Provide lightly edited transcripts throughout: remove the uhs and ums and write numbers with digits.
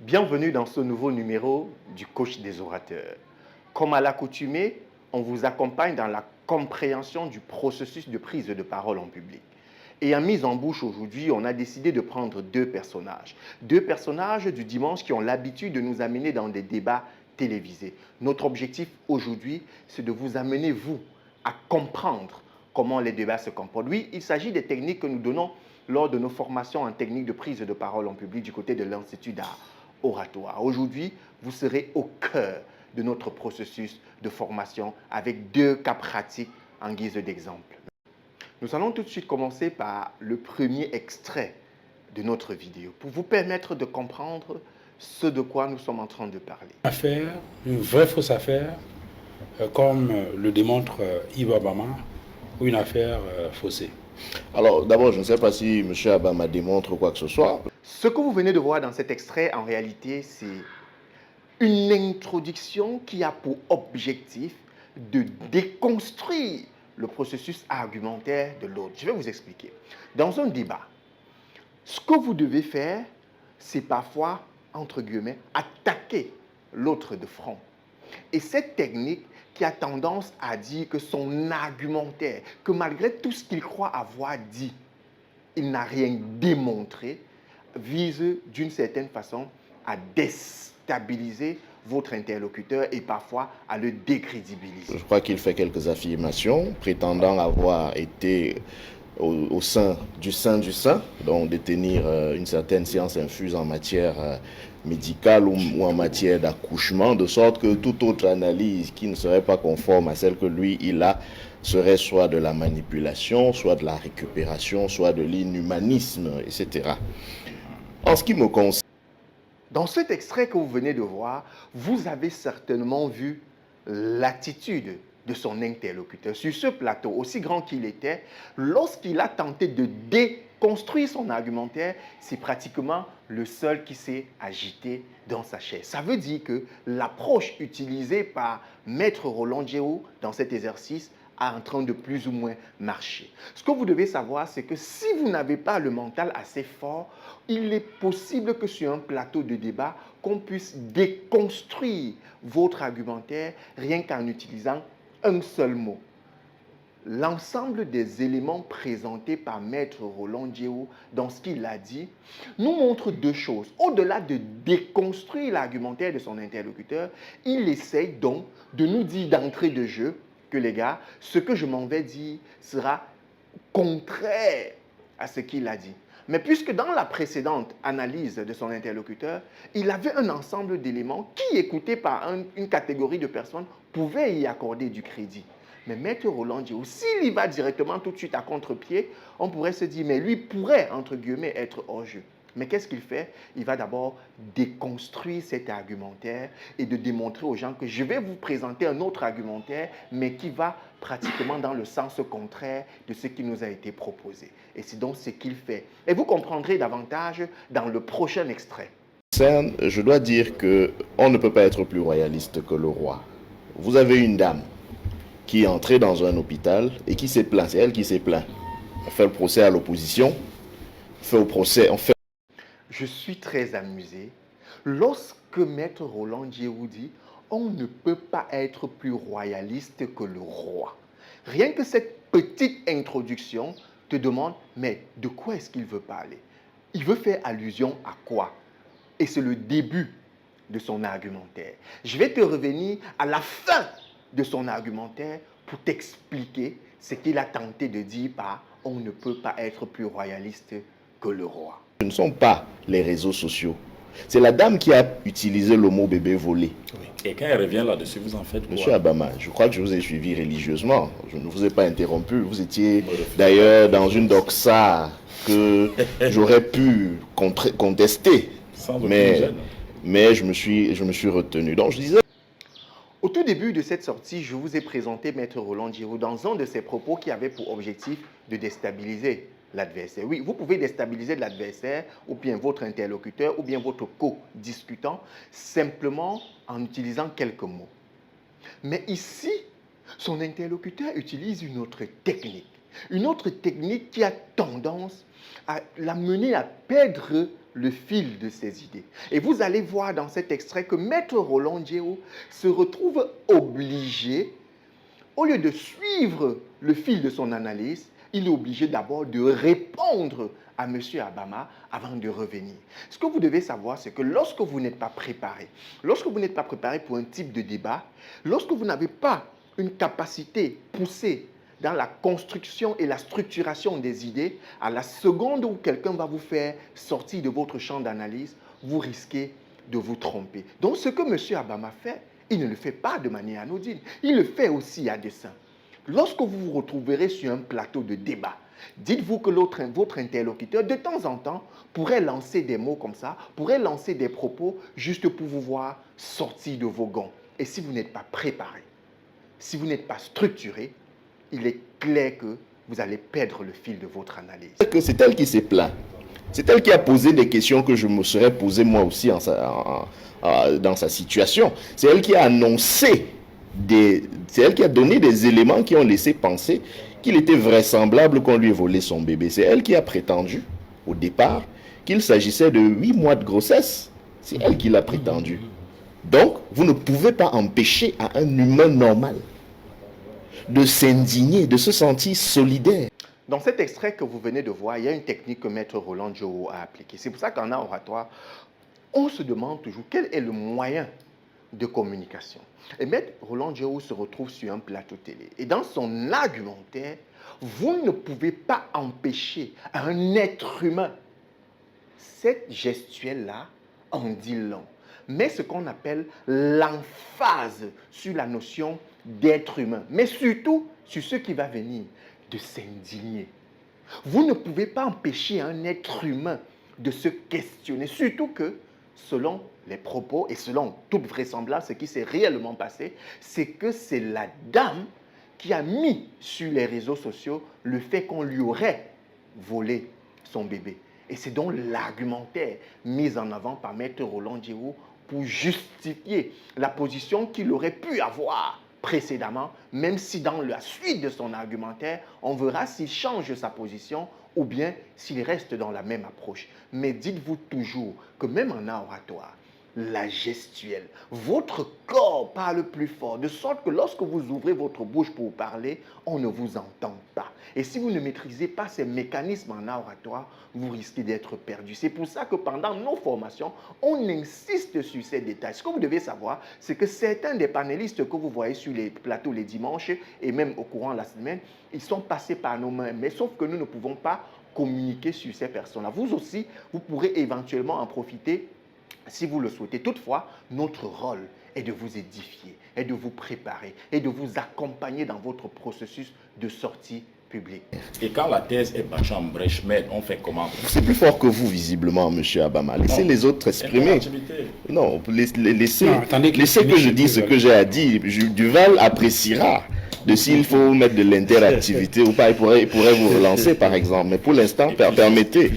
Bienvenue dans ce nouveau numéro du coach des orateurs. Comme à l'accoutumée, on vous accompagne dans la compréhension du processus de prise de parole en public. Et en mise en bouche aujourd'hui, on a décidé de prendre deux personnages. Deux personnages du dimanche qui ont l'habitude de nous amener dans des débats télévisés. Notre objectif aujourd'hui, c'est de vous amener, vous, à comprendre comment les débats se comportent. Oui, il s'agit des techniques que nous donnons lors de nos formations en technique de prise de parole en public du côté de l'Institut d'art oratoire. Aujourd'hui, vous serez au cœur de notre processus de formation avec deux cas pratiques en guise d'exemple. Nous allons tout de suite commencer par le premier extrait de notre vidéo pour vous permettre de comprendre ce de quoi nous sommes en train de parler. Affaire, une vraie fausse affaire, comme le démontre Yves Abama, ou une affaire faussée. Alors, d'abord, je ne sais pas si M. Abama démontre quoi que ce soit. Ce que vous venez de voir dans cet extrait, en réalité, c'est une introduction qui a pour objectif de déconstruire le processus argumentaire de l'autre. Je vais vous expliquer. Dans un débat, ce que vous devez faire, c'est parfois, entre guillemets, attaquer l'autre de front. Et cette technique qui a tendance à dire que son argumentaire, que malgré tout ce qu'il croit avoir dit, il n'a rien démontré, vise d'une certaine façon à déstabiliser votre interlocuteur et parfois à le décrédibiliser. Je crois qu'il fait quelques affirmations prétendant avoir été au sein du sein, donc détenir une certaine science infuse en matière médicale ou en matière d'accouchement, de sorte que toute autre analyse qui ne serait pas conforme à celle que lui, il a, serait soit de la manipulation, soit de la récupération, soit de l'inhumanisme, etc. En ce qui me concerne, dans cet extrait que vous venez de voir, vous avez certainement vu l'attitude de son interlocuteur. Sur ce plateau, aussi grand qu'il était, lorsqu'il a tenté de déconstruire son argumentaire, c'est pratiquement le seul qui s'est agité dans sa chaise. Ça veut dire que l'approche utilisée par Maître Roland Djéhou dans cet exercice est en train de plus ou moins marcher. Ce que vous devez savoir, c'est que si vous n'avez pas le mental assez fort, il est possible que sur un plateau de débat, qu'on puisse déconstruire votre argumentaire rien qu'en utilisant un seul mot. L'ensemble des éléments présentés par Maître Roland Djéhou dans ce qu'il a dit nous montre deux choses. Au-delà de déconstruire l'argumentaire de son interlocuteur, il essaye donc de nous dire d'entrée de jeu que les gars, ce que je m'en vais dire sera contraire à ce qu'il a dit. Mais puisque dans la précédente analyse de son interlocuteur, il avait un ensemble d'éléments qui, écoutés par une catégorie de personnes, pouvaient y accorder du crédit. Mais Maître Roland Djéhou, s'il y va directement tout de suite à contre-pied, on pourrait se dire, mais lui pourrait, entre guillemets, être hors jeu. Mais qu'est-ce qu'il fait? Il va d'abord déconstruire cet argumentaire et de démontrer aux gens que je vais vous présenter un autre argumentaire, mais qui va pratiquement dans le sens contraire de ce qui nous a été proposé. Et c'est donc ce qu'il fait. Et vous comprendrez davantage dans le prochain extrait. je dois dire qu'on ne peut pas être plus royaliste que le roi. Vous avez une dame qui est entrée dans un hôpital et qui s'est plainte. C'est elle qui s'est plainte. On fait le procès à l'opposition. Je suis très amusé lorsque Maître Roland Djéhou dit « on ne peut pas être plus royaliste que le roi ». Rien que cette petite introduction te demande « mais de quoi est-ce qu'il veut parler ?» Il veut faire allusion à quoi? Et c'est le début de son argumentaire. Je vais te revenir à la fin de son argumentaire pour t'expliquer ce qu'il a tenté de dire par « on ne peut pas être plus royaliste que le roi ». Ce ne sont pas les réseaux sociaux. C'est la dame qui a utilisé le mot bébé volé. Oui. Et quand elle revient là-dessus, vous en faites quoi? Monsieur Abama, je crois que je vous ai suivi religieusement. Je ne vous ai pas interrompu. Vous étiez d'ailleurs dans une doxa que j'aurais pu contester. Mais je me suis retenu. Donc je disais... Au tout début de cette sortie, je vous ai présenté Maître Roland Djéhou dans un de ses propos qui avait pour objectif de déstabiliser l'adversaire. Oui, vous pouvez déstabiliser l'adversaire ou bien votre interlocuteur ou bien votre co-discutant simplement en utilisant quelques mots. Mais ici, son interlocuteur utilise une autre technique. Une autre technique qui a tendance à l'amener à perdre le fil de ses idées. Et vous allez voir dans cet extrait que Maître Roland Djéhou se retrouve obligé, au lieu de suivre le fil de son analyse, il est obligé d'abord de répondre à M. Abama avant de revenir. Ce que vous devez savoir, c'est que lorsque vous n'êtes pas préparé, pour un type de débat, lorsque vous n'avez pas une capacité poussée dans la construction et la structuration des idées, à la seconde où quelqu'un va vous faire sortir de votre champ d'analyse, vous risquez de vous tromper. Donc ce que M. Abama fait, il ne le fait pas de manière anodine, il le fait aussi à dessein. Lorsque vous vous retrouverez sur un plateau de débat, dites-vous que votre interlocuteur, de temps en temps, pourrait lancer des mots comme ça, pourrait lancer des propos juste pour vous voir sortir de vos gonds. Et si vous n'êtes pas préparé, si vous n'êtes pas structuré, il est clair que vous allez perdre le fil de votre analyse. C'est elle qui s'est plaint. C'est elle qui a posé des questions que je me serais posées moi aussi dans sa situation. C'est elle qui a annoncé, c'est elle qui a donné des éléments qui ont laissé penser qu'il était vraisemblable qu'on lui ait volé son bébé. C'est elle qui a prétendu, au départ, qu'il s'agissait de 8 mois de grossesse. C'est elle qui l'a prétendu. Donc, vous ne pouvez pas empêcher à un humain normal de s'indigner, de se sentir solidaire. Dans cet extrait que vous venez de voir, il y a une technique que Maître Roland Djéhou a appliquée. C'est pour ça qu'en oratoire, on se demande toujours quel est le moyen de communication. Et Maître Roland Djéhou se retrouve sur un plateau télé. Et dans son argumentaire, vous ne pouvez pas empêcher à un être humain, cette gestuelle-là en dit long, mais ce qu'on appelle l'emphase sur la notion d'être humain, mais surtout sur ce qui va venir, de s'indigner. Vous ne pouvez pas empêcher un être humain de se questionner, surtout que, selon les propos et selon toute vraisemblance, ce qui s'est réellement passé, c'est que c'est la dame qui a mis sur les réseaux sociaux le fait qu'on lui aurait volé son bébé. Et c'est donc l'argumentaire mis en avant par Maître Roland Djéhou pour justifier la position qu'il aurait pu avoir précédemment, même si dans la suite de son argumentaire, on verra s'il change sa position ou bien s'il reste dans la même approche. Mais dites-vous toujours que même en oratoire, la gestuelle, votre corps parle plus fort, de sorte que lorsque vous ouvrez votre bouche pour parler, on ne vous entend pas. Et si vous ne maîtrisez pas ces mécanismes en oratoire, vous risquez d'être perdu. C'est pour ça que pendant nos formations, on insiste sur ces détails. Ce que vous devez savoir, c'est que certains des panélistes que vous voyez sur les plateaux les dimanches et même au courant de la semaine, ils sont passés par nos mains. Mais sauf que nous ne pouvons pas communiquer sur ces personnes-là. Vous aussi, vous pourrez éventuellement en profiter si vous le souhaitez. Toutefois, notre rôle est de vous édifier, est de vous préparer, et de vous accompagner dans votre processus de sortie publique. Et quand la thèse est battue en brèche, mais on fait comment? C'est plus fort que vous, visiblement, M. Abama. Laissez les autres exprimer. Non, laissez que je dise ce que j'ai à dire. Duval appréciera de s'il faut mettre de l'interactivité ou pas. Il pourrait vous relancer, par exemple. Mais pour l'instant, permettez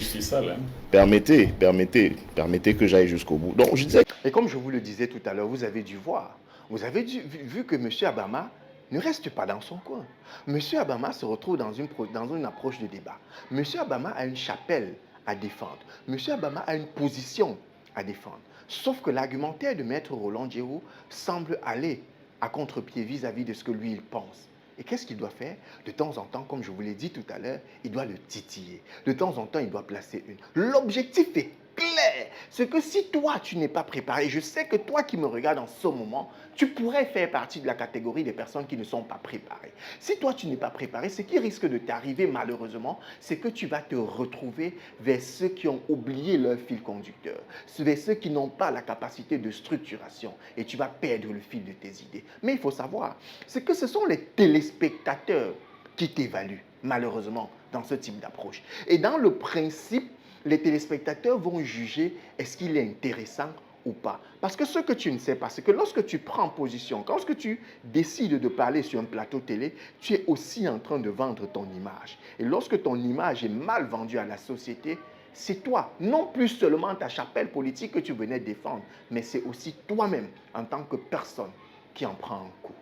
que j'aille jusqu'au bout. Donc, je disais... Et comme je vous le disais tout à l'heure, vous avez dû voir, vous avez vu que M. Abama ne reste pas dans son coin. M. Abama se retrouve dans une approche de débat. M. Abama a une chapelle à défendre. M. Abama a une position à défendre. Sauf que l'argumentaire de Maître Roland Djéhou semble aller à contre-pied vis-à-vis de ce que lui, il pense. Et qu'est-ce qu'il doit faire? De temps en temps, comme je vous l'ai dit tout à l'heure, il doit le titiller. De temps en temps, il doit placer une. L'objectif est clair. C'est que si toi, tu n'es pas préparé, je sais que toi qui me regardes en ce moment, tu pourrais faire partie de la catégorie des personnes qui ne sont pas préparées. Si toi, tu n'es pas préparé, ce qui risque de t'arriver malheureusement, c'est que tu vas te retrouver vers ceux qui ont oublié leur fil conducteur, vers ceux qui n'ont pas la capacité de structuration et tu vas perdre le fil de tes idées. Mais il faut savoir, c'est que ce sont les téléspectateurs qui t'évaluent, malheureusement, dans ce type d'approche. Et dans le principe, les téléspectateurs vont juger est-ce qu'il est intéressant ou pas. Parce que ce que tu ne sais pas, c'est que lorsque tu prends position, lorsque tu décides de parler sur un plateau télé, tu es aussi en train de vendre ton image. Et lorsque ton image est mal vendue à la société, c'est toi, non plus seulement ta chapelle politique que tu venais défendre, mais c'est aussi toi-même en tant que personne qui en prend un coup.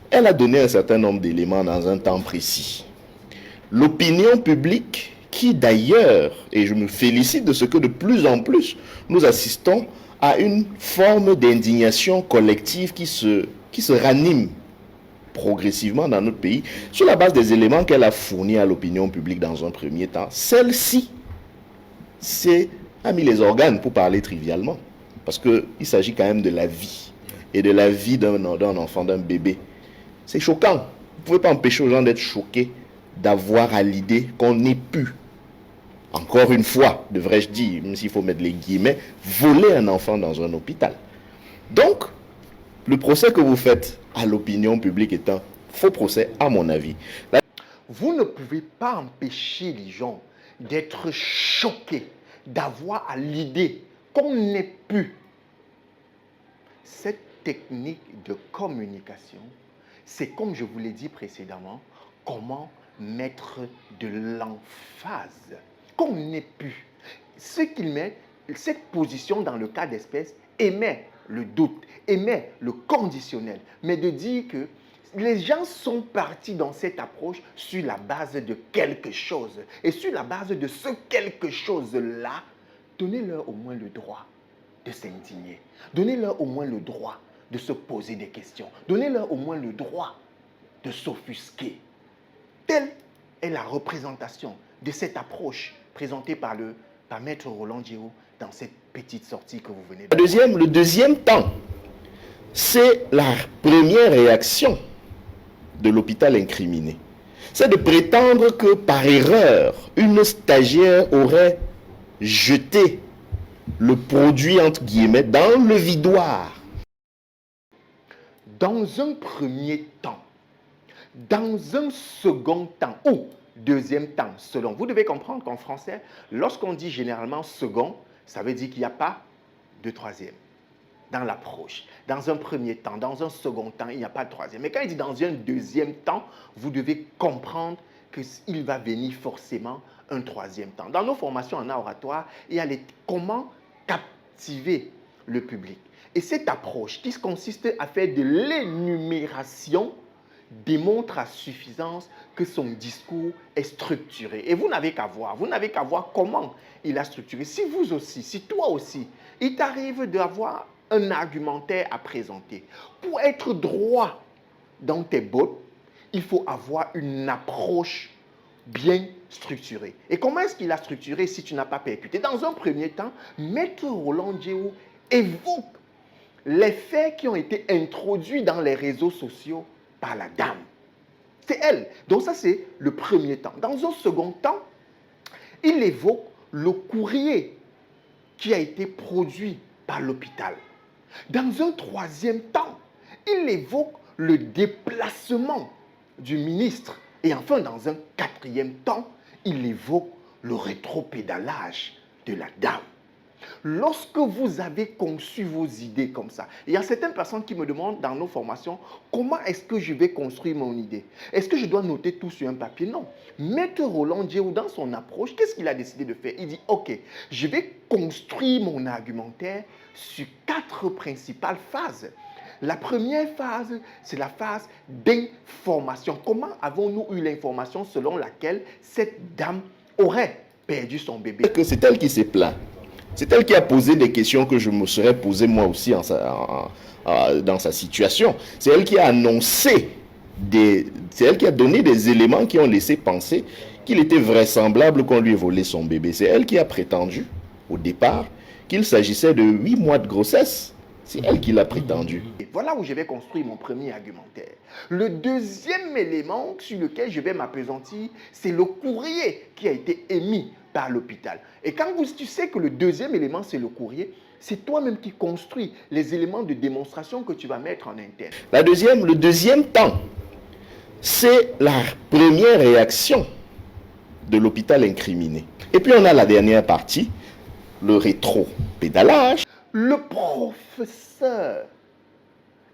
Elle a donné un certain nombre d'éléments dans un temps précis. L'opinion publique qui d'ailleurs, et je me félicite de ce que de plus en plus nous assistons à une forme d'indignation collective qui se ranime progressivement dans notre pays sur la base des éléments qu'elle a fournis à l'opinion publique dans un premier temps. Celle-ci a mis les organes, pour parler trivialement, parce qu'il s'agit quand même de la vie, et de la vie d'un enfant, d'un bébé. C'est choquant. Vous ne pouvez pas empêcher aux gens d'être choqués d'avoir à l'idée qu'on ait pu, encore une fois, devrais-je dire, même s'il faut mettre les guillemets, voler un enfant dans un hôpital. Donc, le procès que vous faites à l'opinion publique est un faux procès, à mon avis. Vous ne pouvez pas empêcher les gens d'être choqués, d'avoir à l'idée qu'on n'ait pu. Cette technique de communication, c'est comme je vous l'ai dit précédemment, comment mettre de l'emphase, qu'on n'ait pu. Ce qu'il met, cette position dans le cas d'espèce émet le doute, émet le conditionnel, mais de dire que les gens sont partis dans cette approche sur la base de quelque chose. Et sur la base de ce quelque chose-là, donnez-leur au moins le droit de s'indigner. Donnez-leur au moins le droit de se poser des questions. Donnez-leur au moins le droit de s'offusquer. Telle est la représentation de cette approche présentée par Maître Roland Djéhou dans cette petite sortie que vous venez de voir. Le deuxième temps, c'est la première réaction de l'hôpital incriminé. C'est de prétendre que par erreur, une stagiaire aurait jeté le produit, entre guillemets, dans le vidoir. Dans un premier temps, dans un second temps, ou deuxième temps, selon. Vous devez comprendre qu'en français, lorsqu'on dit généralement second, ça veut dire qu'il n'y a pas de troisième dans l'approche. Dans un premier temps, dans un second temps, il n'y a pas de troisième. Mais quand il dit dans un deuxième temps, vous devez comprendre qu'il va venir forcément un troisième temps. Dans nos formations en art oratoire, il y a comment captiver le public. Et cette approche qui consiste à faire de l'énumération démontre à suffisance que son discours est structuré. Et vous n'avez qu'à voir comment il a structuré. Si vous aussi, si toi aussi, il t'arrive d'avoir un argumentaire à présenter, pour être droit dans tes bottes, il faut avoir une approche bien structurée. Et comment est-ce qu'il a structuré si tu n'as pas percuté? Dans un premier temps, Maître Roland Djéhou évoque les faits qui ont été introduits dans les réseaux sociaux par la dame. C'est elle. Donc ça, c'est le premier temps. Dans un second temps, il évoque le courrier qui a été produit par l'hôpital. Dans un troisième temps, il évoque le déplacement du ministre. Et enfin, dans un quatrième temps, il évoque le rétropédalage de la dame. Lorsque vous avez conçu vos idées comme ça, il y a certaines personnes qui me demandent dans nos formations, comment est-ce que je vais construire mon idée? Est-ce que je dois noter tout sur un papier? Non. Maître Roland Djéhou, dans son approche, qu'est-ce qu'il a décidé de faire? Il dit, ok, je vais construire mon argumentaire sur 4 principales phases. La première phase, c'est la phase d'information. Comment avons-nous eu l'information selon laquelle cette dame aurait perdu son bébé? C'est elle qui s'est plainte. C'est elle qui a posé des questions que je me serais posé moi aussi dans sa situation. C'est elle qui a annoncé, c'est elle qui a donné des éléments qui ont laissé penser qu'il était vraisemblable qu'on lui ait volé son bébé. C'est elle qui a prétendu, au départ, qu'il s'agissait de 8 mois de grossesse. C'est elle qui l'a prétendu. Et voilà où je vais construire mon premier argumentaire. Le deuxième élément sur lequel je vais m'appesantir, c'est le courrier qui a été émis par l'hôpital. Et quand tu sais que le deuxième élément, c'est le courrier, c'est toi-même qui construis les éléments de démonstration que tu vas mettre en interne. Le deuxième temps, c'est la première réaction de l'hôpital incriminé. Et puis on a la dernière partie, le rétro-pédalage. Le professeur,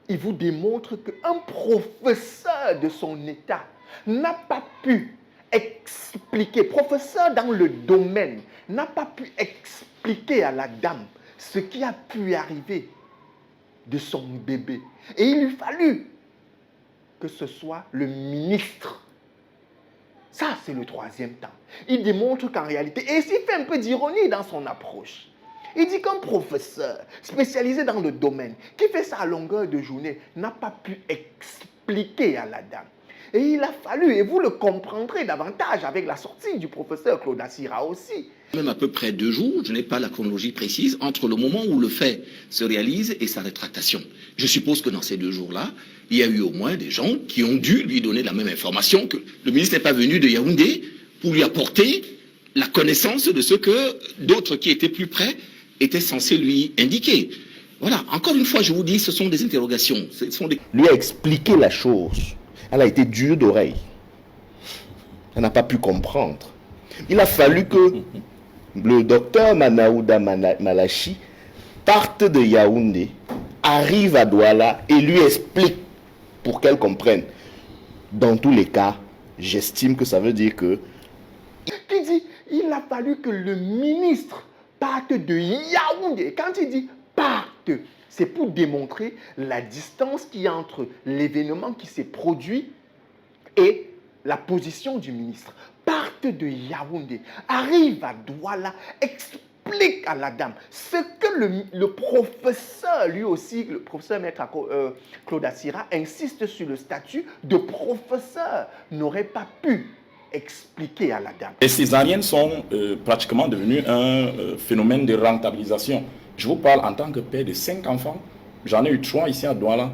il vous démontre qu'un professeur de son état n'a pas pu expliquer, professeur dans le domaine, n'a pas pu expliquer à la dame ce qui a pu arriver de son bébé. Et il lui fallut que ce soit le ministre Ça, c'est le troisième temps. Il démontre qu'en réalité, et s'il fait un peu d'ironie dans son approche, il dit qu'un professeur spécialisé dans le domaine, qui fait ça à longueur de journée, n'a pas pu expliquer à la dame. Et il a fallu, et vous le comprendrez davantage avec la sortie du professeur Claude Assira aussi. Même à peu près 2 jours, je n'ai pas la chronologie précise, entre le moment où le fait se réalise et sa rétractation. Je suppose que dans ces 2 jours-là, il y a eu au moins des gens qui ont dû lui donner la même information, que le ministre n'est pas venu de Yaoundé pour lui apporter la connaissance de ce que d'autres qui étaient plus près étaient censés lui indiquer. Voilà, encore une fois, je vous dis, ce sont des interrogations. Lui a expliqué la chose. Elle a été dure d'oreille. Elle n'a pas pu comprendre. Il a fallu que le docteur Manaouda Malachi parte de Yaoundé, arrive à Douala et lui explique pour qu'elle comprenne. Dans tous les cas, j'estime que ça veut dire que... Qui dit, il a fallu que le ministre parte de Yaoundé. Quand il dit parte, c'est pour démontrer la distance qu'il y a entre l'événement qui s'est produit et la position du ministre. Parte de Yaoundé, arrive à Douala, explique à la dame ce que le professeur, lui aussi, le professeur maître Claude Assira, insiste sur le statut de professeur, n'aurait pas pu expliquer à la dame. Les césariennes sont pratiquement devenues un phénomène de rentabilisation. Je vous parle en tant que père de 5 enfants. J'en ai eu 3 ici à Douala,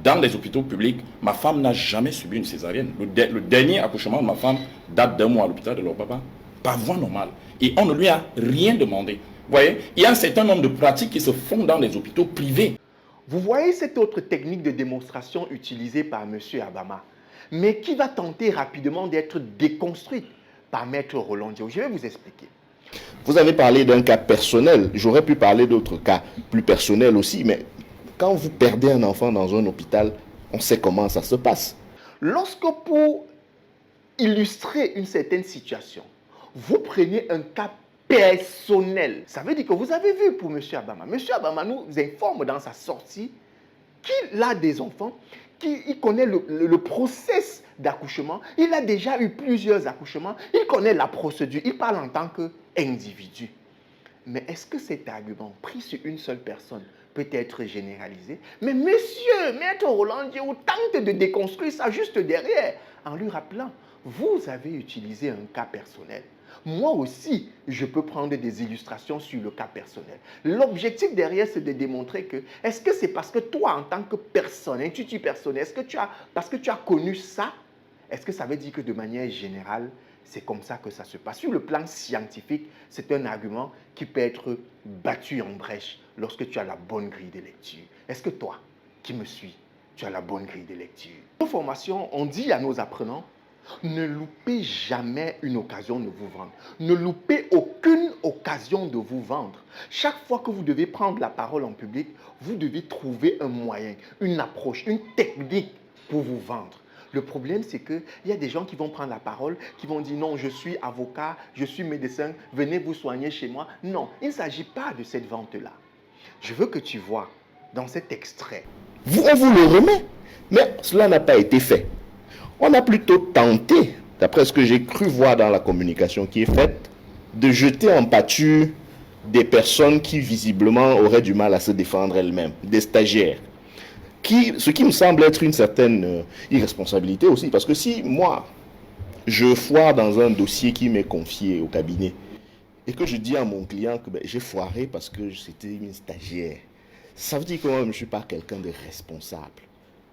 dans les hôpitaux publics. Ma femme n'a jamais subi une césarienne. Le dernier accouchement de ma femme date d'1 mois à l'hôpital de leur papa, par voie normale. Et on ne lui a rien demandé. Vous voyez, il y a un certain nombre de pratiques qui se font dans les hôpitaux privés. Vous voyez cette autre technique de démonstration utilisée par M. Abama, mais qui va tenter rapidement d'être déconstruite par Maître Roland Diao. Je vais vous expliquer. Vous avez parlé d'un cas personnel. J'aurais pu parler d'autres cas plus personnels aussi, mais quand vous perdez un enfant dans un hôpital, on sait comment ça se passe. Lorsque pour illustrer une certaine situation, vous prenez un cas personnel, ça veut dire que vous avez vu pour M. Abama. M. Abama nous informe dans sa sortie qu'il a des enfants, qu'il connaît le process d'accouchement, il a déjà eu plusieurs accouchements, il connaît la procédure, il parle en tant qu'individu. Mais est-ce que cet argument pris sur une seule personne peut être généralisé? Mais monsieur, Maître Roland Diao tente de déconstruire ça juste derrière, en lui rappelant, vous avez utilisé un cas personnel. Moi aussi, je peux prendre des illustrations sur le cas personnel. L'objectif derrière, c'est de démontrer que, est-ce que c'est parce que toi, en tant que personne, institut personnel, parce que tu as connu ça, est-ce que ça veut dire que de manière générale, c'est comme ça que ça se passe? Sur le plan scientifique, c'est un argument qui peut être battu en brèche lorsque tu as la bonne grille de lecture. Est-ce que toi, qui me suis, tu as la bonne grille de lecture? En formation, on dit à nos apprenants, ne loupez jamais une occasion de vous vendre. Ne loupez aucune occasion de vous vendre. Chaque fois que vous devez prendre la parole en public, vous devez trouver un moyen, une approche, une technique pour vous vendre. Le problème, c'est qu'il y a des gens qui vont prendre la parole, qui vont dire non, je suis avocat, je suis médecin, venez vous soigner chez moi. Non, il ne s'agit pas de cette vente-là. Je veux que tu vois dans cet extrait. On vous le remet, mais cela n'a pas été fait. On a plutôt tenté, d'après ce que j'ai cru voir dans la communication qui est faite, de jeter en pâture des personnes qui visiblement auraient du mal à se défendre elles-mêmes, des stagiaires. Ce qui me semble être une certaine irresponsabilité aussi, parce que si moi, je foire dans un dossier qui m'est confié au cabinet, et que je dis à mon client que j'ai foiré parce que c'était une stagiaire, ça veut dire que moi, je ne suis pas quelqu'un de responsable.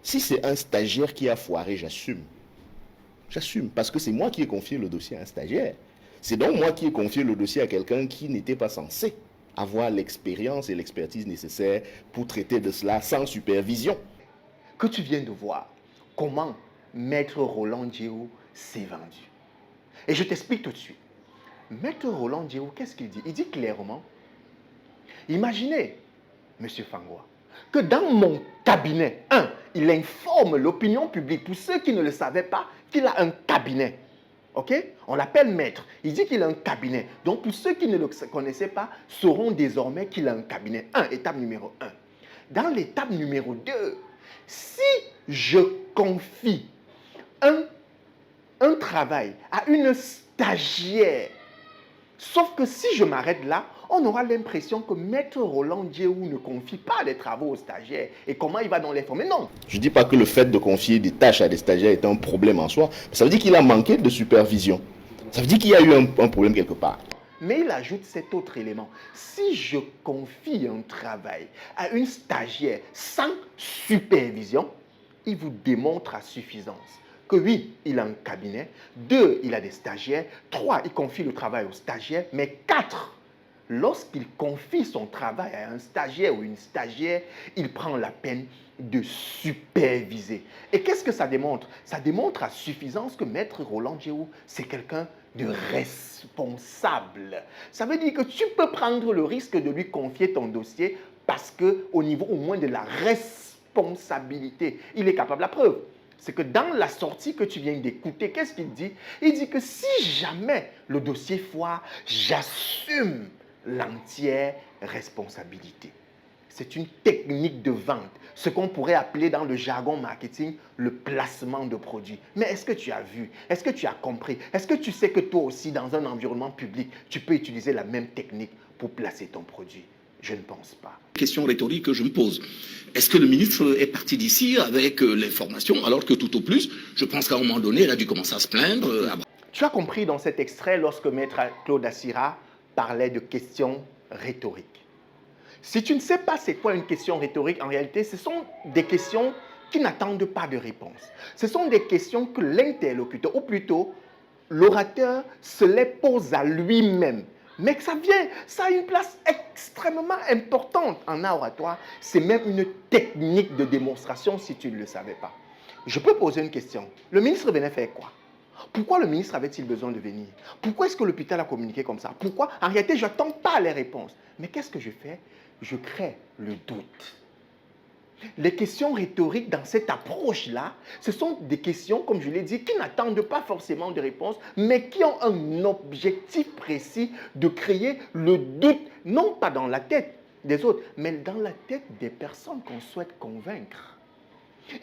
Si c'est un stagiaire qui a foiré, j'assume. J'assume, parce que c'est moi qui ai confié le dossier à un stagiaire. C'est donc moi qui ai confié le dossier à quelqu'un qui n'était pas censé avoir l'expérience et l'expertise nécessaires pour traiter de cela sans supervision. Que tu viens de voir comment Maître Roland Diao s'est vendu. Et je t'explique tout de suite. Maître Roland Diao, qu'est-ce qu'il dit? Il dit clairement, imaginez, Monsieur Fangwa, que dans mon cabinet, il informe l'opinion publique, pour ceux qui ne le savaient pas, qu'il a un cabinet. Ok? On l'appelle maître. Il dit qu'il a un cabinet. Donc, pour ceux qui ne le connaissaient pas, sauront désormais qu'il a un cabinet. Étape numéro 1. Dans l'étape numéro 2, si je confie un un travail à une stagiaire. Sauf que si je m'arrête là, on aura l'impression que Maître Roland Djéhou ne confie pas les travaux aux stagiaires. Et comment il va dans les former? Non. Je ne dis pas que le fait de confier des tâches à des stagiaires est un problème en soi. Ça veut dire qu'il a manqué de supervision. Ça veut dire qu'il y a eu un problème quelque part. Mais il ajoute cet autre élément. Si je confie un travail à une stagiaire sans supervision, il vous démontre à suffisance que oui, il a un cabinet, 2, il a des stagiaires, 3, il confie le travail aux stagiaires, mais 4, lorsqu'il confie son travail à un stagiaire ou une stagiaire, il prend la peine de superviser. Et qu'est-ce que ça démontre? Ça démontre à suffisance que Maître Roland Djéhou, c'est quelqu'un de responsable. Ça veut dire que tu peux prendre le risque de lui confier ton dossier parce qu'au niveau au moins de la responsabilité, il est capable. La preuve, c'est que dans la sortie que tu viens d'écouter, qu'est-ce qu'il dit? Il dit que si jamais le dossier foire, j'assume l'entière responsabilité. C'est une technique de vente, ce qu'on pourrait appeler dans le jargon marketing le placement de produits. Mais est-ce que tu as vu? Est-ce que tu as compris? Est-ce que tu sais que toi aussi, dans un environnement public, tu peux utiliser la même technique pour placer ton produit? Je ne pense pas. Question rhétorique que je me pose. Est-ce que le ministre est parti d'ici avec l'information, alors que tout au plus, je pense qu'à un moment donné, il a dû commencer à se plaindre. Tu as compris dans cet extrait lorsque Maître Claude Assira parlait de questions rhétoriques. Si tu ne sais pas c'est quoi une question rhétorique, en réalité, ce sont des questions qui n'attendent pas de réponse. Ce sont des questions que l'interlocuteur, ou plutôt l'orateur, se les pose à lui-même. Mais que ça a une place extrêmement importante en art oratoire. C'est même une technique de démonstration si tu ne le savais pas. Je peux poser une question. Le ministre venait faire quoi? Pourquoi le ministre avait-il besoin de venir? Pourquoi est-ce que l'hôpital a communiqué comme ça? Pourquoi? En réalité, je n'attends pas les réponses. Mais qu'est-ce que je fais? Je crée le doute. Les questions rhétoriques dans cette approche-là, ce sont des questions, comme je l'ai dit, qui n'attendent pas forcément de réponse, mais qui ont un objectif précis de créer le doute, non pas dans la tête des autres, mais dans la tête des personnes qu'on souhaite convaincre.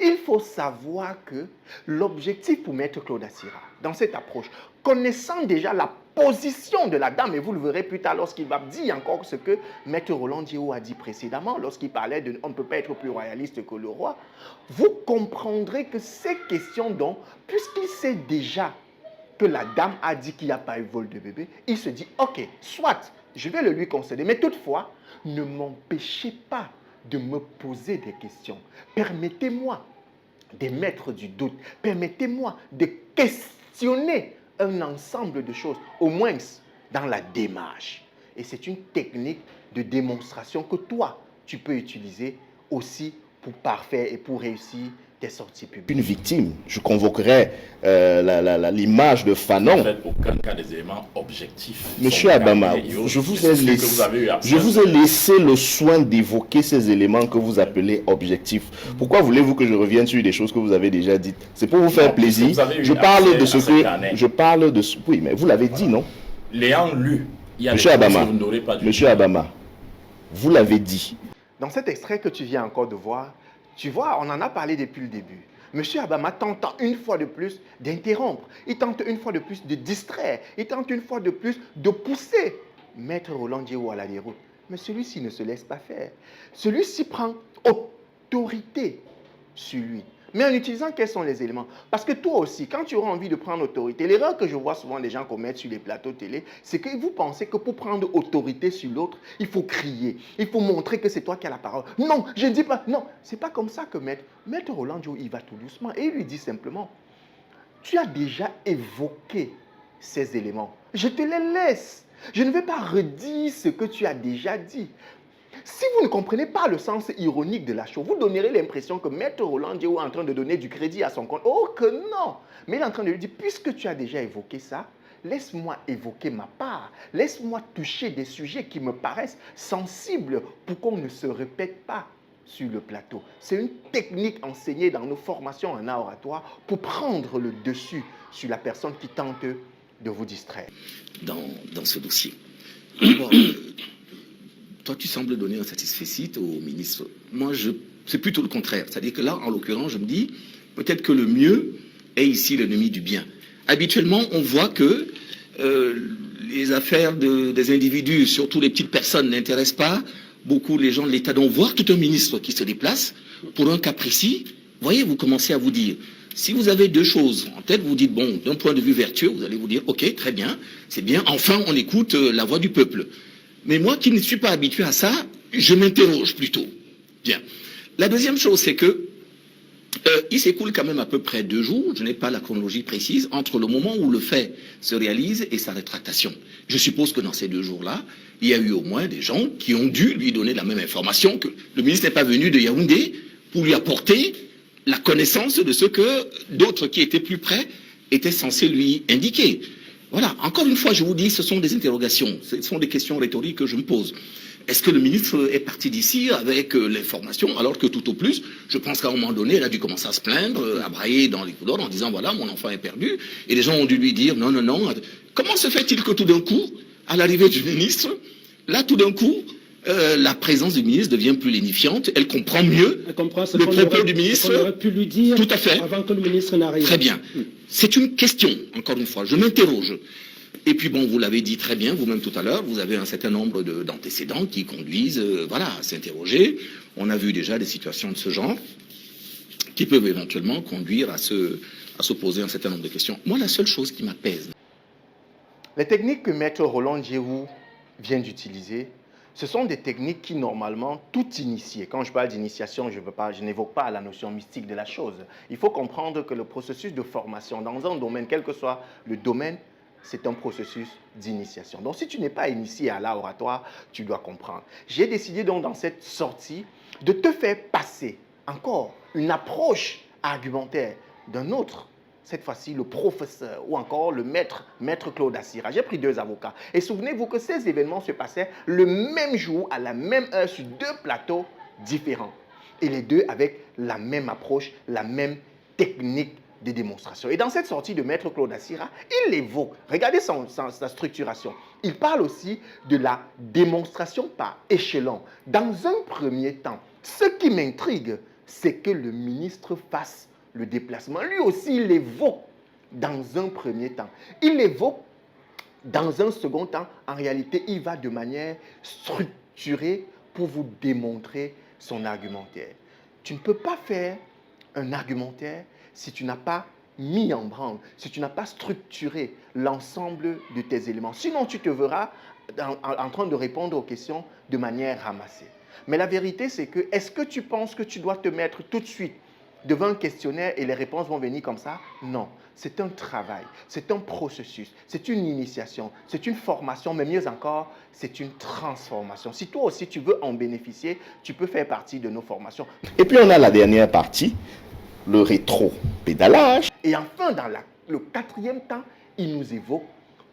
Il faut savoir que l'objectif pour Maître Claude Assira, dans cette approche, connaissant déjà la position de la dame, et vous le verrez plus tard lorsqu'il va dire encore ce que Maître Roland Djéhou a dit précédemment, lorsqu'il parlait de « on ne peut pas être plus royaliste que le roi », vous comprendrez que ces questions dont, puisqu'il sait déjà que la dame a dit qu'il n'y a pas eu vol de bébé, il se dit « ok, soit, je vais le lui concéder, mais toutefois, ne m'empêchez pas de me poser des questions. Permettez-moi d'émettre du doute. Permettez-moi de questionner un ensemble de choses, au moins dans la démarche. Et c'est une technique de démonstration que toi, tu peux utiliser aussi pour parfaire et pour réussir tes sorties publiques. Une victime, je convoquerai l'image de Fanon. En fait, aucun cas des éléments objectifs. Monsieur Abama, je vous ai laissé le soin d'évoquer ces éléments que vous appelez objectifs. Pourquoi voulez-vous que je revienne sur des choses que vous avez déjà dites? C'est pour vous faire plaisir. Je parle de ce que... Je parle de... Oui, mais vous l'avez dit, non? L'ayant lu, il y a Monsieur des Abama, choses que vous n'aurez pas dû Monsieur dire. Abama, vous l'avez dit. Dans cet extrait que tu viens encore de voir, tu vois, on en a parlé depuis le début. Monsieur Abama tente une fois de plus d'interrompre. Il tente une fois de plus de distraire. Il tente une fois de plus de pousser Maître Roland Djéhou à la déroute. Mais celui-ci ne se laisse pas faire. Celui-ci prend autorité sur lui. Mais en utilisant quels sont les éléments? Parce que toi aussi, quand tu auras envie de prendre autorité, l'erreur que je vois souvent des gens commettre sur les plateaux télé, c'est que vous pensez que pour prendre autorité sur l'autre, il faut crier, il faut montrer que c'est toi qui as la parole. Non, je ne dis pas, non, c'est pas comme ça que Maître Roland Djéhou, il va tout doucement et il lui dit simplement, tu as déjà évoqué ces éléments, je te les laisse. Je ne vais pas redire ce que tu as déjà dit. Si vous ne comprenez pas le sens ironique de la chose, vous donnerez l'impression que Maître Roland Djéhou est en train de donner du crédit à son compte. Oh que non! Mais il est en train de lui dire, puisque tu as déjà évoqué ça, laisse-moi évoquer ma part. Laisse-moi toucher des sujets qui me paraissent sensibles pour qu'on ne se répète pas sur le plateau. C'est une technique enseignée dans nos formations en art oratoire pour prendre le dessus sur la personne qui tente de vous distraire. Dans ce dossier. Toi, tu sembles donner un satisfecit au ministre. Moi, c'est plutôt le contraire. C'est-à-dire que là, en l'occurrence, je me dis, peut-être que le mieux est ici l'ennemi du bien. Habituellement, on voit que les affaires des individus, surtout les petites personnes, n'intéressent pas beaucoup les gens de l'État. Donc, voir tout un ministre qui se déplace pour un cas précis, voyez, vous commencez à vous dire, si vous avez deux choses en tête, vous dites, bon, d'un point de vue vertueux, vous allez vous dire, ok, très bien, c'est bien, enfin, on écoute la voix du peuple. Mais moi qui ne suis pas habitué à ça, je m'interroge plutôt. Bien. La deuxième chose, c'est que il s'écoule quand même à peu près 2 jours, je n'ai pas la chronologie précise, entre le moment où le fait se réalise et sa rétractation. Je suppose que dans ces 2 jours-là, il y a eu au moins des gens qui ont dû lui donner la même information, que le ministre n'est pas venu de Yaoundé pour lui apporter la connaissance de ce que d'autres qui étaient plus près étaient censés lui indiquer. Voilà, encore une fois, je vous dis, ce sont des interrogations, ce sont des questions rhétoriques que je me pose. Est-ce que le ministre est parti d'ici avec l'information, alors que tout au plus, je pense qu'à un moment donné, elle a dû commencer à se plaindre, à brailler dans les couloirs en disant, voilà, mon enfant est perdu, et les gens ont dû lui dire, non, non, non. Comment se fait-il que tout d'un coup, à l'arrivée du ministre, là, tout d'un coup, la présence du ministre devient plus lénifiante, elle comprend mieux le propos du ministre. On aurait pu lui dire tout à fait. Avant que le ministre n'arrive. Très bien. C'est une question, encore une fois, je m'interroge. Et puis bon, vous l'avez dit très bien, vous-même tout à l'heure, vous avez un certain nombre d'antécédents qui conduisent voilà, à s'interroger. On a vu déjà des situations de ce genre qui peuvent éventuellement conduire à se poser un certain nombre de questions. Moi, la seule chose qui m'apaise. Les techniques que Maître Roland Djerou vient d'utiliser, ce sont des techniques qui, normalement, tout initié, quand je parle d'initiation, je n'évoque pas la notion mystique de la chose. Il faut comprendre que le processus de formation dans un domaine, quel que soit le domaine, c'est un processus d'initiation. Donc, si tu n'es pas initié à l'art oratoire, tu dois comprendre. J'ai décidé donc dans cette sortie de te faire passer encore une approche argumentaire d'un autre, cette fois-ci le professeur ou encore le maître Claude Assira. J'ai pris 2 avocats. Et souvenez-vous que ces événements se passaient le même jour, à la même heure, sur 2 plateaux différents. Et les 2 avec la même approche, la même technique de démonstration. Et dans cette sortie de maître Claude Assira, il évoque, regardez sa structuration, il parle aussi de la démonstration par échelon. Dans un premier temps, ce qui m'intrigue, c'est que le ministre fasse le déplacement. Lui aussi, il évoque dans un premier temps. Il évoque dans un second temps. En réalité, il va de manière structurée pour vous démontrer son argumentaire. Tu ne peux pas faire un argumentaire si tu n'as pas mis en branle, si tu n'as pas structuré l'ensemble de tes éléments. Sinon, tu te verras en train de répondre aux questions de manière ramassée. Mais la vérité, c'est que, est-ce que tu penses que tu dois te mettre tout de suite devant un questionnaire et les réponses vont venir comme ça? Non, c'est un travail, c'est un processus, c'est une initiation, c'est une formation, mais mieux encore, c'est une transformation. Si toi aussi tu veux en bénéficier, tu peux faire partie de nos formations. Et puis on a la dernière partie, le rétro-pédalage. Et enfin, dans le 4e temps, il nous évoque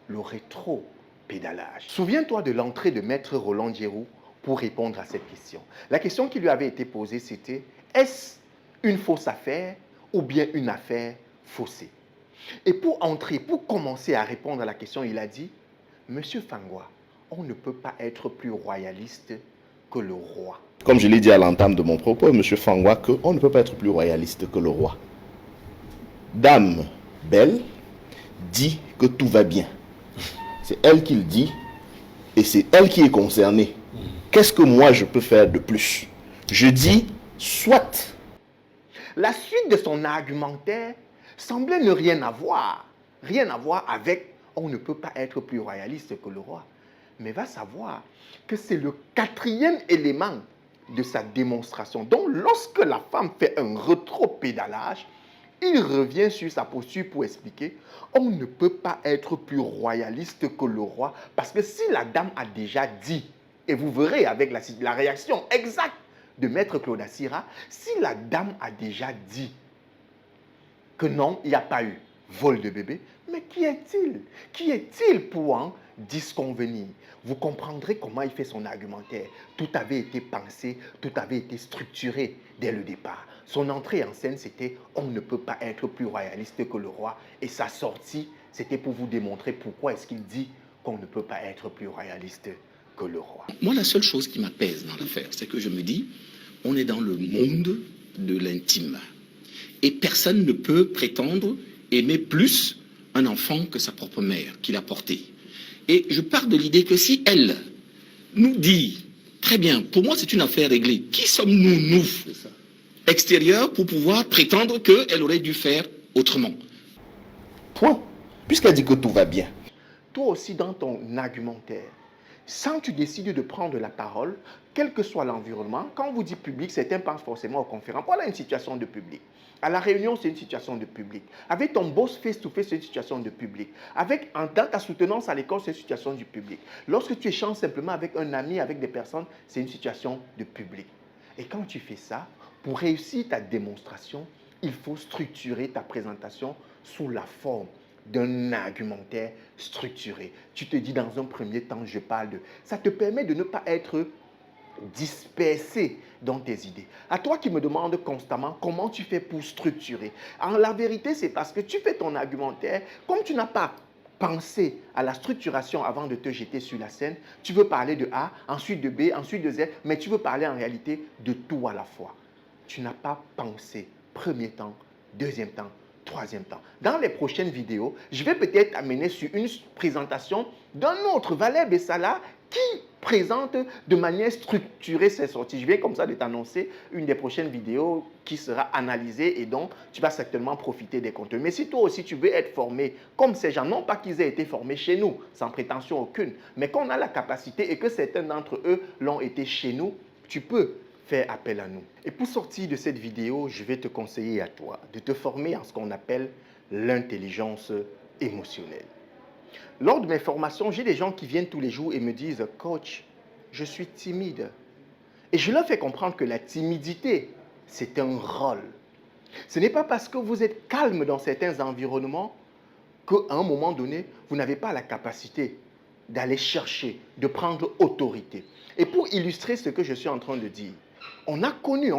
le rétro-pédalage. Souviens-toi de l'entrée de Maître Roland Djerou pour répondre à cette question. La question qui lui avait été posée, c'était, est-ce une fausse affaire ou bien une affaire faussée? Et pour commencer à répondre à la question, il a dit, Monsieur Fangwa, on ne peut pas être plus royaliste que le roi. Comme je l'ai dit à l'entame de mon propos, M. Fangwa, qu'on ne peut pas être plus royaliste que le roi. Dame Belle dit que tout va bien. C'est elle qui le dit et c'est elle qui est concernée. Qu'est-ce que moi je peux faire de plus? Je dis, soit. La suite de son argumentaire semblait ne rien avoir avec « on ne peut pas être plus royaliste que le roi ». Mais va savoir que c'est le 4e élément de sa démonstration. Donc, lorsque la femme fait un rétro-pédalage, il revient sur sa posture pour expliquer « on ne peut pas être plus royaliste que le roi ». Parce que si la dame a déjà dit, et vous verrez avec la réaction exacte de Maître Claude Assira, si la dame a déjà dit que non, il n'y a pas eu vol de bébé, mais qui est-il? Qui est-il pour en disconvenir? Vous comprendrez comment il fait son argumentaire. Tout avait été pensé, tout avait été structuré dès le départ. Son entrée en scène, c'était « on ne peut pas être plus royaliste que le roi ». Et sa sortie, c'était pour vous démontrer pourquoi est-ce qu'il dit qu'on ne peut pas être plus royaliste que le roi. Moi, la seule chose qui m'apaise dans l'affaire, c'est que je me dis, on est dans le monde de l'intime. Et personne ne peut prétendre aimer plus un enfant que sa propre mère qui l'a porté. Et je pars de l'idée que si elle nous dit, très bien, pour moi c'est une affaire réglée, qui sommes-nous, nous, extérieurs, pour pouvoir prétendre qu'elle aurait dû faire autrement? Point. Puisqu'elle dit que tout va bien. Toi aussi, dans ton argumentaire, quand tu décides de prendre la parole, quel que soit l'environnement, quand vous dites public, certains pensent forcément aux conférences. Voilà une situation de public. À la réunion, c'est une situation de public. Avec ton boss face-to-face, c'est une situation de public. Dans ta soutenance à l'école, c'est une situation du public. Lorsque tu échanges simplement avec un ami, avec des personnes, c'est une situation de public. Et quand tu fais ça, pour réussir ta démonstration, il faut structurer ta présentation sous la forme d'un argumentaire structuré. Tu te dis dans un premier temps, je parle de... Ça te permet de ne pas être dispersé dans tes idées. À toi qui me demandes constamment comment tu fais pour structurer. En la vérité, c'est parce que tu fais ton argumentaire, comme tu n'as pas pensé à la structuration avant de te jeter sur la scène, tu veux parler de A, ensuite de B, ensuite de Z, mais tu veux parler en réalité de tout à la fois. Tu n'as pas pensé premier temps, deuxième temps, troisième temps. Dans les prochaines vidéos, je vais peut-être amener sur une présentation d'un autre, Valère Bessala, qui présente de manière structurée ses sorties. Je viens comme ça de t'annoncer une des prochaines vidéos qui sera analysée et dont tu vas certainement profiter des contenus. Mais si toi aussi tu veux être formé comme ces gens, non pas qu'ils aient été formés chez nous, sans prétention aucune, mais qu'on a la capacité et que certains d'entre eux l'ont été chez nous, tu peux faire appel à nous. Et pour sortir de cette vidéo, je vais te conseiller à toi de te former en ce qu'on appelle l'intelligence émotionnelle. Lors de mes formations, j'ai des gens qui viennent tous les jours et me disent « Coach, je suis timide ». Et je leur fais comprendre que la timidité, c'est un rôle. Ce n'est pas parce que vous êtes calme dans certains environnements qu'à un moment donné, vous n'avez pas la capacité d'aller chercher, de prendre autorité. Et pour illustrer ce que je suis en train de dire, on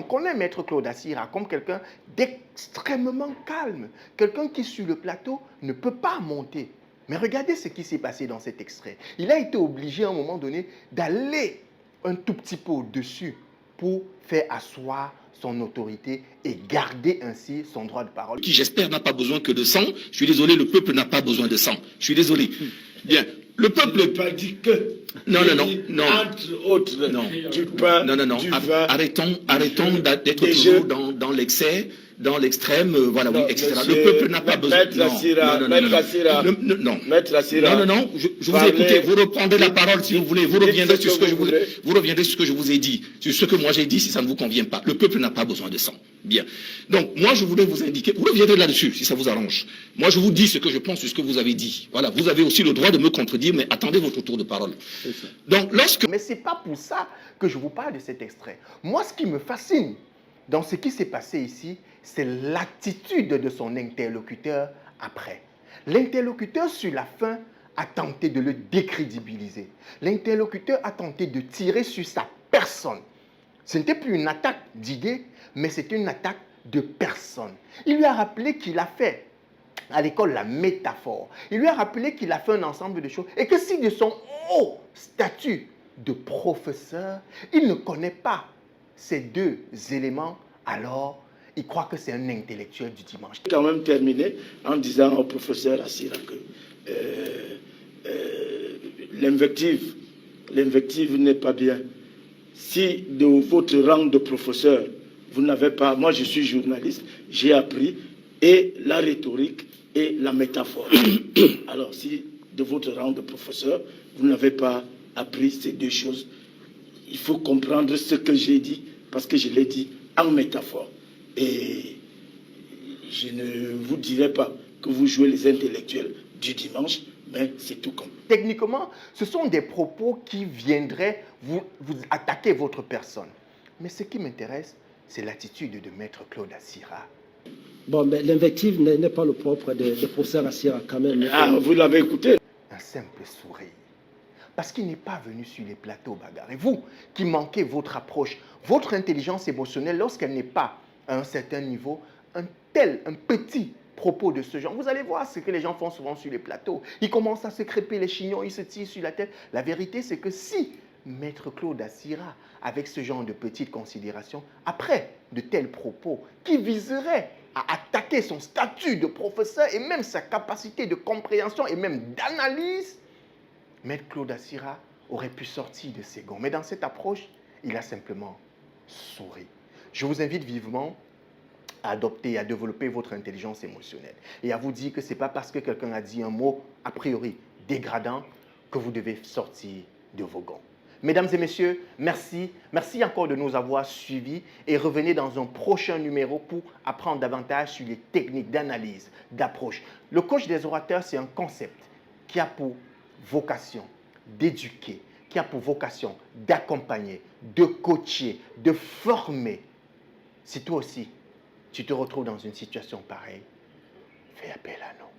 connaît Maître Claude Assira comme quelqu'un d'extrêmement calme, quelqu'un qui sur le plateau ne peut pas monter. Mais regardez ce qui s'est passé dans cet extrait. Il a été obligé à un moment donné d'aller un tout petit peu au-dessus pour faire asseoir son autorité et garder ainsi son droit de parole. Qui, j'espère, n'a pas besoin que de sang. Je suis désolé, le peuple n'a pas besoin de sang. Je suis désolé. Bien. Le peuple... Je n'ai pas dit que. Non. Entre autres, non. Du pain, Non. du vin. Arrêtons d'être toujours dans l'excès, dans l'extrême, voilà, oui, etc. Monsieur, le peuple n'a pas besoin... Maître Assira, non. Maître Assira. Non, je vous ai écouté. Vous reprendrez la parole si vous voulez. Vous reviendrez sur ce que je vous ai dit. Sur ce que moi j'ai dit si ça ne vous convient pas. Le peuple n'a pas besoin de sang. Bien. Donc, moi, je voulais vous indiquer, vous reviendrez là-dessus, si ça vous arrange. Moi, je vous dis ce que je pense sur ce que vous avez dit. Voilà, vous avez aussi le droit de me contredire, mais attendez votre tour de parole. Donc, Mais ce n'est pas pour ça que je vous parle de cet extrait. Moi, ce qui me fascine dans ce qui s'est passé ici, c'est l'attitude de son interlocuteur après. L'interlocuteur, sur la fin, a tenté de le décrédibiliser. L'interlocuteur a tenté de tirer sur sa personne. Ce n'était plus une attaque d'idées, mais c'était une attaque de personne. Il lui a rappelé qu'il a fait à l'école la métaphore. Il lui a rappelé qu'il a fait un ensemble de choses et que si de son haut statut de professeur, il ne connaît pas ces deux éléments, alors il croit que c'est un intellectuel du dimanche. J'ai quand même terminé en disant au professeur Assira que l'invective n'est pas bien. Si de votre rang de professeur, vous n'avez pas... Moi, je suis journaliste, j'ai appris et la rhétorique et la métaphore. Alors, si de votre rang de professeur, vous n'avez pas appris ces deux choses, il faut comprendre ce que j'ai dit, parce que je l'ai dit en métaphore. Et je ne vous dirai pas que vous jouez les intellectuels du dimanche, mais c'est tout comme. Techniquement, ce sont des propos qui viendraient vous attaquer votre personne. Mais ce qui m'intéresse, c'est l'attitude de Maître Claude Assira. Bon, mais l'invective n'est pas le propre de professeur Assira quand même. Ah, vous l'avez écouté? Un simple sourire. Parce qu'il n'est pas venu sur les plateaux bagarres. Et vous, qui manquez votre approche, votre intelligence émotionnelle, lorsqu'elle n'est pas à un certain niveau, un petit propos de ce genre, vous allez voir ce que les gens font souvent sur les plateaux. Ils commencent à se crêper les chignons, ils se tirent sur la tête. La vérité, c'est que si Maître Claude Assira, avec ce genre de petites considérations, après de tels propos qui viseraient à attaquer son statut de professeur et même sa capacité de compréhension et même d'analyse, Maître Claude Assira aurait pu sortir de ses gonds. Mais dans cette approche, il a simplement souri. Je vous invite vivement à adopter, à développer votre intelligence émotionnelle et à vous dire que ce n'est pas parce que quelqu'un a dit un mot a priori dégradant que vous devez sortir de vos gonds. Mesdames et messieurs, merci. Merci encore de nous avoir suivis et revenez dans un prochain numéro pour apprendre davantage sur les techniques d'analyse, d'approche. Le coach des orateurs, c'est un concept qui a pour vocation d'éduquer, qui a pour vocation d'accompagner, de coacher, de former. Si toi aussi, tu te retrouves dans une situation pareille, fais appel à nous.